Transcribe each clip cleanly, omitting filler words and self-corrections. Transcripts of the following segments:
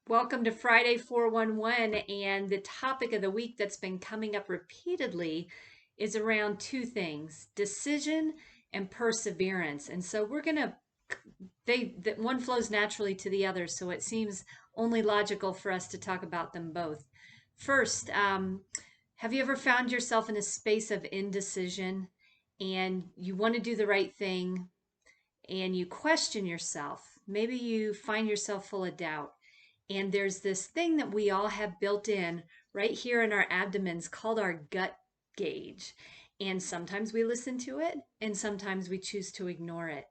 Welcome to Friday 411, and the topic of the week that's been coming up repeatedly is around two things: decision and perseverance. And so we're going to that one flows naturally to the other, so it seems only logical for us to talk about them both. First, have you ever found yourself in a space of indecision and you want to do the right thing and you question yourself? Maybe you find yourself full of doubt. And there's this thing that we all have built in right here in our abdomens called our gut gauge. And sometimes we listen to it, and sometimes we choose to ignore it.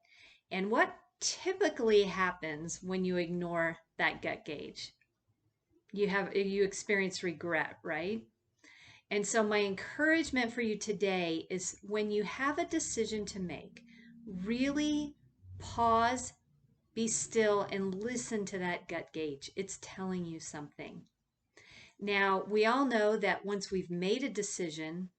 And what typically happens when you ignore that gut gauge? You experience regret, right? And so my encouragement for you today is when you have a decision to make, really pause, be still, and listen to that gut gauge. It's telling you something. Now, we all know that once we've made a decision,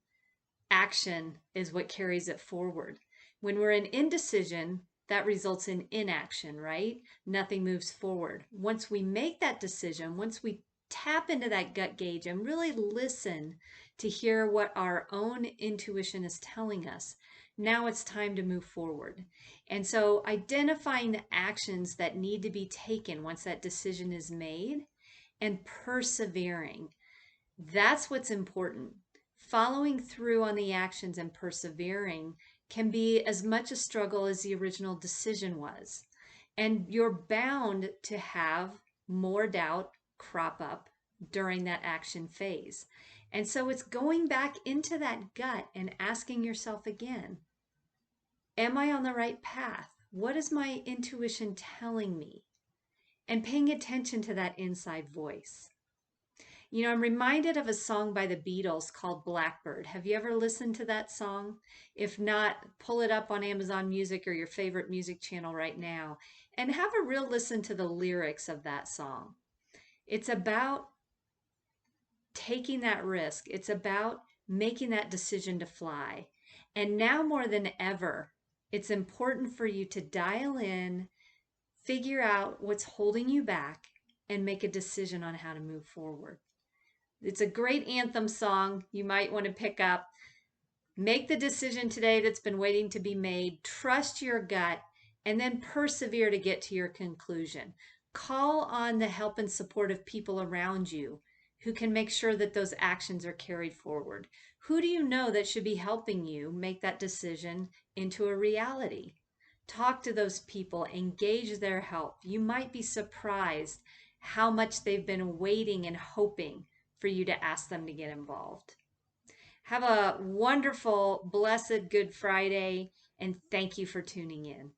action is what carries it forward. When we're in indecision, that results in inaction, right? Nothing moves forward. Once we make that decision, once we tap into that gut gauge and really listen to hear what our own intuition is telling us, now it's time to move forward. And so identifying the actions that need to be taken once that decision is made and persevering. That's what's important. Following through on the actions and persevering can be as much a struggle as the original decision was. And you're bound to have more doubt crop up during that action phase. And so it's going back into that gut and asking yourself again, am I on the right path? What is my intuition telling me? And paying attention to that inside voice. You know, I'm reminded of a song by the Beatles called Blackbird. Have you ever listened to that song? If not, pull it up on Amazon Music or your favorite music channel right now and have a real listen to the lyrics of that song. It's about taking that risk, it's about making that decision to fly. And now more than ever, it's important for you to dial in, figure out what's holding you back, and make a decision on how to move forward. It's a great anthem song you might want to pick up. Make the decision today that's been waiting to be made. Trust your gut and then persevere to get to your conclusion. Call on the help and support of people around you who can make sure that those actions are carried forward. Who do you know that should be helping you make that decision into a reality? Talk to those people, engage their help. You might be surprised how much they've been waiting and hoping for you to ask them to get involved. Have a wonderful, blessed Good Friday, and thank you for tuning in.